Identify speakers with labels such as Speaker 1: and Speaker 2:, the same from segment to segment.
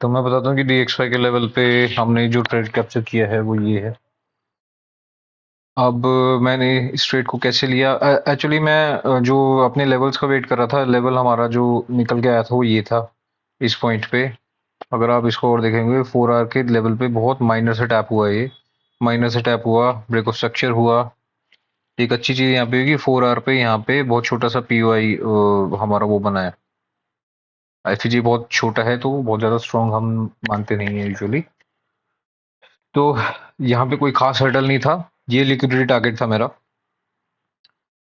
Speaker 1: तो मैं बताता हूँ कि DXY के लेवल पे हमने जो ट्रेड कैप्चर किया है वो ये है। अब मैंने इस ट्रेड को कैसे लिया, एक्चुअली मैं जो अपने लेवल्स का वेट कर रहा था, लेवल हमारा जो निकल के आया था वो ये था इस पॉइंट पे। अगर आप इसको और देखेंगे 4 आवर के लेवल पे बहुत माइनर से टैप हुआ है, ये माइनर से टैप हुआ, ब्रेक ऑफ स्ट्रक्चर हुआ। एक अच्छी चीज यहाँ पे होगी 4 आवर पे यहाँ पे बहुत छोटा सा POI हमारा वो बना है। FEG बहुत छोटा है तो बहुत ज्यादा स्ट्रॉन्ग हम मानते नहीं है यूजुअली। तो यहाँ पे कोई खास हर्डल नहीं था, ये लिक्विडिटी टारगेट था मेरा।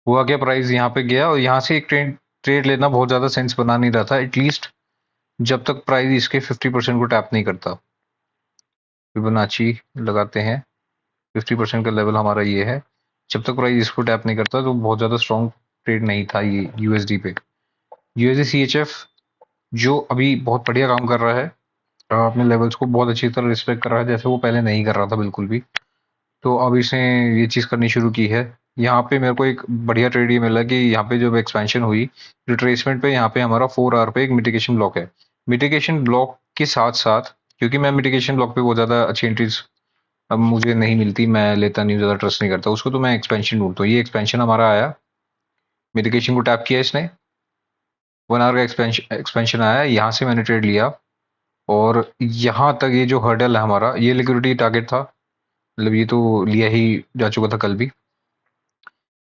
Speaker 1: हुआ क्या, प्राइस यहाँ पे गया और यहाँ से एक ट्रेड ट्रेड लेना बहुत ज्यादा सेंस बना नहीं रहा था, एटलीस्ट जब तक प्राइस इसके 50% को टैप नहीं करता। फिबोनाची लगाते हैं, 50% का लेवल हमारा ये है। जब तक प्राइस इसको टैप नहीं करता तो बहुत ज्यादा स्ट्रॉन्ग ट्रेड नहीं था ये USD पे। USD CHF जो अभी बहुत बढ़िया काम कर रहा है, अपने लेवल्स को बहुत अच्छी तरह रिस्पेक्ट कर रहा है, जैसे वो पहले नहीं कर रहा था बिल्कुल भी। तो अब इसने ये चीज़ करनी शुरू की है। यहाँ पे मेरे को एक बढ़िया ट्रेड ये मिला कि यहाँ पे जब एक्सपेंशन हुई रिट्रेसमेंट पे, यहाँ पे हमारा 4 आवर पे एक मिटिगेशन ब्लॉक है। मिटिगेशन ब्लॉक के साथ साथ, क्योंकि मैं मिटिगेशन ब्लॉक पे बहुत ज़्यादा अच्छी एंट्रीज अब मुझे नहीं मिलती, मैं लेता नहीं, ज़्यादा ट्रस्ट नहीं करता उसको, तो मैं एक्सपेंशन ढूंढता हूँ। ये एक्सपेंशन हमारा आया, मिटिगेशन को टैप किया इसने, 1 आवर का एक्सपेंशन एक्सपेंशन आया, यहाँ से मैंने ट्रेड लिया। और यहाँ तक ये जो हर्डल है हमारा, ये लिक्विडिटी टारगेट था, मतलब ये तो लिया ही जा चुका था कल भी।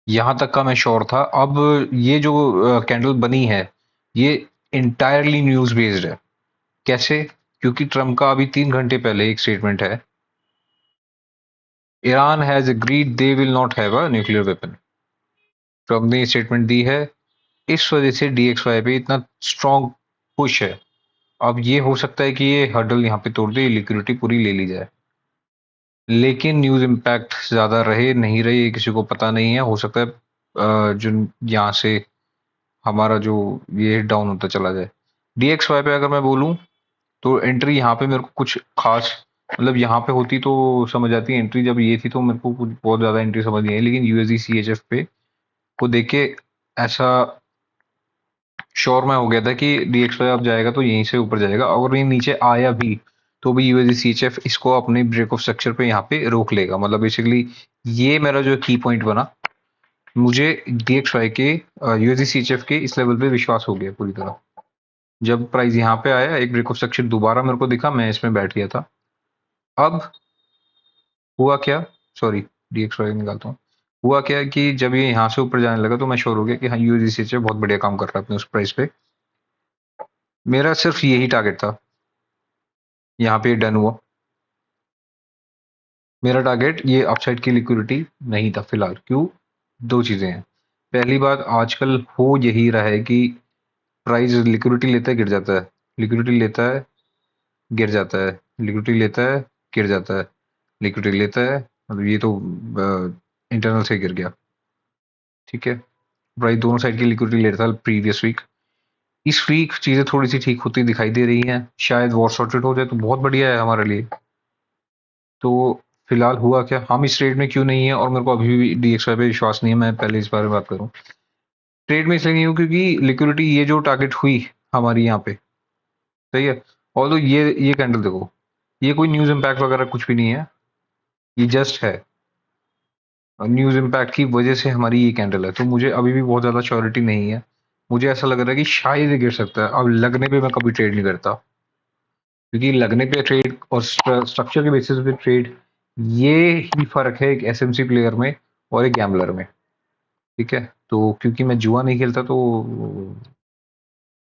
Speaker 1: यहाँ तक का मैं श्योर था। अब ये जो कैंडल बनी है ये इंटायरली न्यूज बेस्ड है। कैसे? क्योंकि ट्रम्प का अभी 3 घंटे पहले एक स्टेटमेंट है, Iran has agreed they will not have a nuclear weapon. Trump ने ये स्टेटमेंट दी है, इस वजह से DXY पे इतना स्ट्रॉन्ग पुश है। अब ये हो सकता है कि ये हर्डल यहाँ पे तोड़ दे, लिक्विडिटी पूरी ले ली जाए, लेकिन न्यूज इम्पैक्ट ज्यादा रहे नहीं रहे ये किसी को पता नहीं है। हो सकता है जो यहाँ से हमारा जो ये डाउन होता चला जाए। DXY पे अगर मैं बोलूँ तो एंट्री यहाँ पे मेरे को कुछ खास, मतलब यहाँ पे होती तो समझ आती है एंट्री, जब ये थी तो मेरे को कुछ बहुत ज्यादा एंट्री समझ नहीं आई, लेकिन USD CHF पे को देख के ऐसा श्योर मैं हो गया था कि DXY अब जाएगा तो यहीं से ऊपर जाएगा। अगर ये नीचे आया भी तो भी USD CHF इसको अपने ब्रेक ऑफ स्ट्रक्चर पे यहाँ पे रोक लेगा। मतलब बेसिकली ये मेरा जो की पॉइंट बना, मुझे DXY के USD CHF के इस लेवल पे विश्वास हो गया पूरी तरह। जब प्राइस यहाँ पे आया, एक ब्रेक ऑफ स्ट्रक्चर दोबारा मेरे को दिखा, मैं इसमें बैठ गया था। अब हुआ क्या, सॉरी DXY निकालता हूँ। हुआ क्या कि जब ये यहाँ से ऊपर जाने लगा तो मैं श्योर हो गया कि हाँ USD CHF बहुत बढ़िया काम कर रहा है अपने उस प्राइस पे। मेरा सिर्फ यही टारगेट था, यहाँ पे डन हुआ। मेरा टारगेट ये अपसाइड की लिक्विडिटी नहीं था फिलहाल। क्यों? दो चीजें हैं। पहली बात, आजकल हो यही रहा है कि प्राइस लिक्विडिटी लेता है गिर जाता है, लिक्विडिटी लेता है गिर जाता है, लिक्विडिटी लेता है गिर जाता है, लिक्विडिटी लेता है, मतलब ये तो इंटरनल से गिर गया। ठीक है, प्राइस दोनों साइड की लिक्विडिटी ले रहा था प्रीवियस वीक। इस वीक चीजें थोड़ी सी ठीक होती दिखाई दे रही हैं, शायद वॉर सॉर्टेड हो जाए तो बहुत बढ़िया है हमारे लिए। तो फिलहाल हुआ क्या, हम इस ट्रेड में क्यों नहीं है, और मेरे को अभी भी DXY पे विश्वास नहीं है, मैं पहले इस बारे में बात करूं। ट्रेड में इसलिए नहीं हूं क्योंकि लिक्विडिटी ये जो टारगेट हुई हमारी यहाँ पे, सही है। और तो ये कैंडल देखो, ये कोई न्यूज इम्पैक्ट वगैरह कुछ भी नहीं है, ये जस्ट है न्यूज इम्पैक्ट की वजह से हमारी ये कैंडल है। तो मुझे अभी भी बहुत ज्यादा श्योरिटी नहीं है, मुझे ऐसा लग रहा है कि शायद ये गिर सकता है। अब लगने पे मैं कभी ट्रेड नहीं करता, क्योंकि लगने पे ट्रेड और स्ट्रक्चर के बेसिस पे ट्रेड, ये ही फर्क है एक SMC प्लेयर में और एक गैम्बलर में। ठीक है, तो क्योंकि मैं जुआ नहीं खेलता तो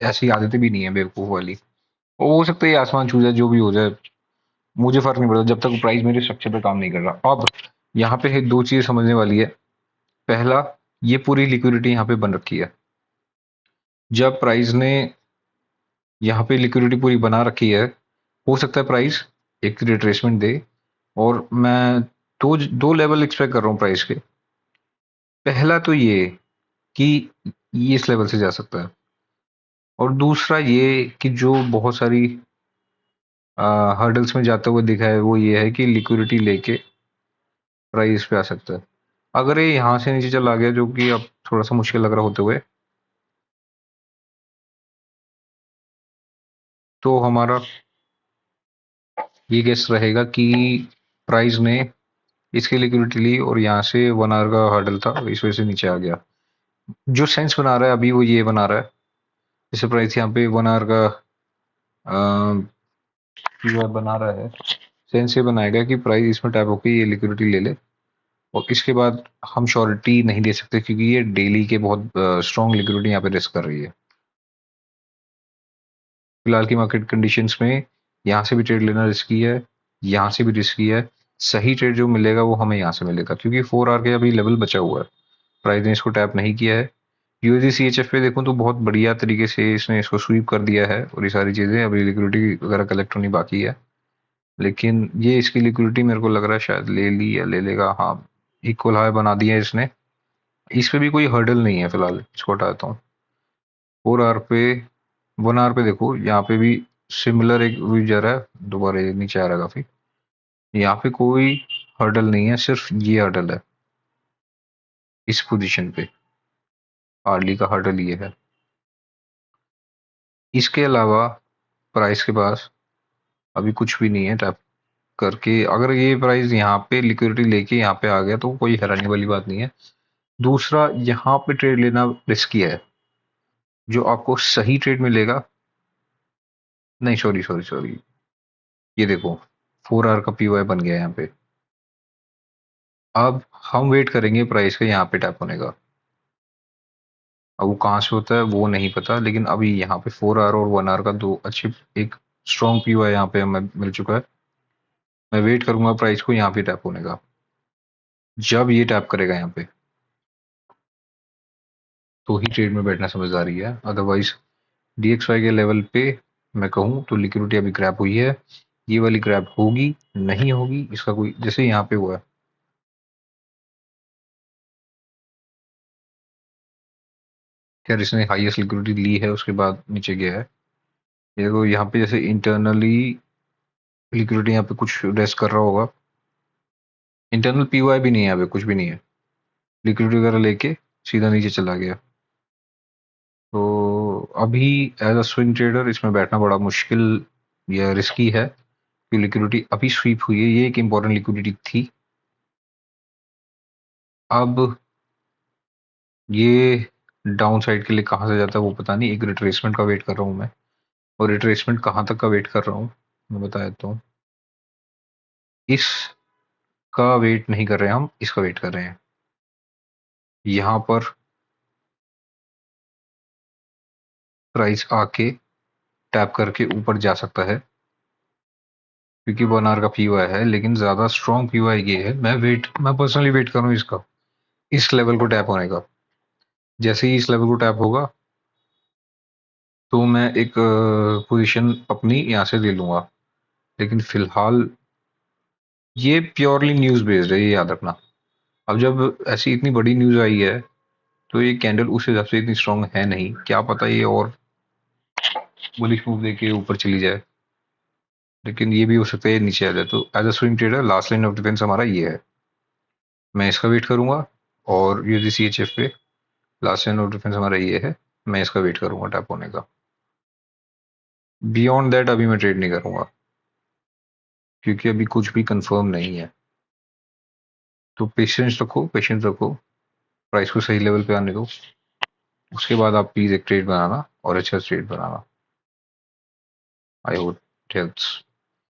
Speaker 1: ऐसी आदतें भी नहीं है बेवकूफ वाली। और हो सकता है ये आसमान छू जाए, जो भी हो जाए मुझे फर्क नहीं पड़ता जब तक प्राइस मेरे स्ट्रक्चर पे काम नहीं कर रहा। अब यहाँ पे है दो चीज समझने वाली है। पहला, ये पूरी लिक्विडिटी यहाँ पे बन रखी है। जब प्राइस ने यहाँ पे लिक्विडिटी पूरी बना रखी है, हो सकता है प्राइस एक रिट्रेसमेंट दे, और मैं दो दो लेवल एक्सपेक्ट कर रहा हूँ प्राइस के। पहला तो ये कि ये इस लेवल से जा सकता है, और दूसरा ये कि जो बहुत सारी हर्डल्स में जाते हुए दिखा है वो ये है कि लिक्विडिटी लेके प्राइस पे आ सकता है। अगर ये यहाँ से नीचे चला गया, जो कि अब थोड़ा सा मुश्किल लग रहा होते हुए, तो हमारा ये गेस रहेगा कि प्राइस ने इसकी लिक्विडिटी ली और यहाँ से 1 आवर का हर्डल था, इस वजह से नीचे आ गया। जो सेंस बना रहा है अभी वो ये बना रहा है, जैसे प्राइस यहाँ पे 1 आवर का पीओआई बना रहा है, सेंस ये बनाएगा कि प्राइस इसमें टैप होकर ये लिक्विडिटी ले ले, और इसके बाद हम श्योरिटी नहीं दे सकते क्योंकि ये डेली के बहुत स्ट्रॉन्ग लिक्विडिटी यहाँ पे रिस्क कर रही है। फिलहाल की मार्केट कंडीशंस में यहाँ से भी ट्रेड लेना रिस्की है, यहाँ से भी रिस्की है। सही ट्रेड जो मिलेगा वो हमें यहाँ से मिलेगा क्योंकि 4 आवर के अभी लेवल बचा हुआ है, प्राइस ने इसको टैप नहीं किया है। यूएसडी सीएचएफ पे देखूं तो बहुत बढ़िया तरीके से इसने इसको स्वीप कर दिया है और ये सारी चीजें अभी लिक्विडिटी वगैरह कलेक्ट होनी बाकी है, लेकिन ये इसकी लिक्विडिटी मेरे को लग रहा है शायद ले ली या ले लेगा। हाँ, इक्वल हाई बना दिया है इसने, इस पे भी कोई हर्डल नहीं है फिलहाल, इसको हटाता हूँ। 4 आवर पे 1 आवर पे देखो यहाँ पे भी सिमिलर एक व्यू जा रहा है, दोबारा ये नीचे आ रहा है काफी। यहाँ पे कोई हर्डल नहीं है, सिर्फ ये हर्डल है इस पोजीशन पे, आर्ली का हर्डल ये है। इसके अलावा प्राइस के पास अभी कुछ भी नहीं है टैप करके। अगर ये प्राइस यहाँ पे लिक्विडिटी लेके यहाँ पे आ गया तो कोई हैरानी वाली बात नहीं है। दूसरा, यहाँ पे ट्रेड लेना रिस्की है, जो आपको सही ट्रेड मिलेगा। नहीं, सॉरी सॉरी सॉरी, ये देखो 4 आवर का पीओआई बन गया यहाँ पे। अब हम वेट करेंगे प्राइस का यहाँ पे टैप होने का। अब वो कहाँ से होता है वो नहीं पता, लेकिन अभी यहाँ पे 4 आवर और 1 आवर का दो अच्छे, एक स्ट्रॉन्ग पीओआई यहाँ पे हमें मिल चुका है। मैं वेट करूंगा प्राइस को यहाँ पे टैप होने का। जब ये टैप करेगा यहाँ पे तो ही ट्रेड में बैठना समझदारी है, अदरवाइज डीएक्सवाई के लेवल पे मैं कहूँ तो लिक्विडिटी अभी क्रैप हुई है, ये वाली क्रैप होगी नहीं होगी इसका कोई, जैसे यहाँ पे हुआ है। खैर इसने हाईएस्ट लिक्विडिटी ली है उसके बाद नीचे गया है। ये देखो यहाँ पे जैसे इंटरनली लिक्विडिटी यहाँ पे कुछ रेस्ट कर रहा होगा, इंटरनल पीओआई भी नहीं है, यहाँ पे कुछ भी नहीं है, लिक्विडिटी वगैरह लेके सीधा नीचे चला गया। तो अभी एज अ स्विंग ट्रेडर इसमें बैठना बड़ा मुश्किल या रिस्की है, क्योंकि लिक्विडिटी अभी स्वीप हुई है, ये एक इंपॉर्टेंट लिक्विडिटी थी। अब ये डाउन साइड के लिए कहाँ से जाता है वो पता नहीं, एक रिट्रेसमेंट का वेट कर रहा हूँ मैं, और रिट्रेसमेंट कहाँ तक का वेट कर रहा हूँ मैं बता देता हूँ। इसका वेट नहीं कर रहे हैं हम, इसका वेट कर रहे हैं। यहाँ पर प्राइस आके टैप करके ऊपर जा सकता है क्योंकि 1 आवर का पीओआई है, लेकिन ज्यादा स्ट्रॉन्ग पीओआई ये है। मैं पर्सनली वेट कर रहा हूँ इसका, इस लेवल को टैप होने का। जैसे ही इस लेवल को टैप होगा तो मैं एक पोजीशन अपनी यहाँ से ले लूंगा, लेकिन फिलहाल ये प्योरली न्यूज बेस्ड है, ये याद रखना। अब जब ऐसी इतनी बड़ी न्यूज आई है तो ये कैंडल उस हिसाब से इतनी स्ट्रांग है नहीं, क्या पता ये और बुलिश मूव देके ऊपर चली जाए, लेकिन ये भी हो सकता है ये नीचे आ जाए। तो as a swing trader last line of defence हमारा ये है, मैं इसका वेट करूंगा। और यूएसडी सीएचएफ पे लास्ट लाइन ऑफ डिफेंस हमारा ये है, मैं इसका वेट करूंगा टैप होने का। बियॉन्ड दैट अभी मैं ट्रेड नहीं करूंगा क्योंकि अभी कुछ भी कंफर्म नहीं है। तो पेशेंस रखो, प्राइस को सही लेवल पे आने दो, उसके बाद आप प्लीज एक ट्रेड बनाना और अच्छा trade banana. I hope it helps.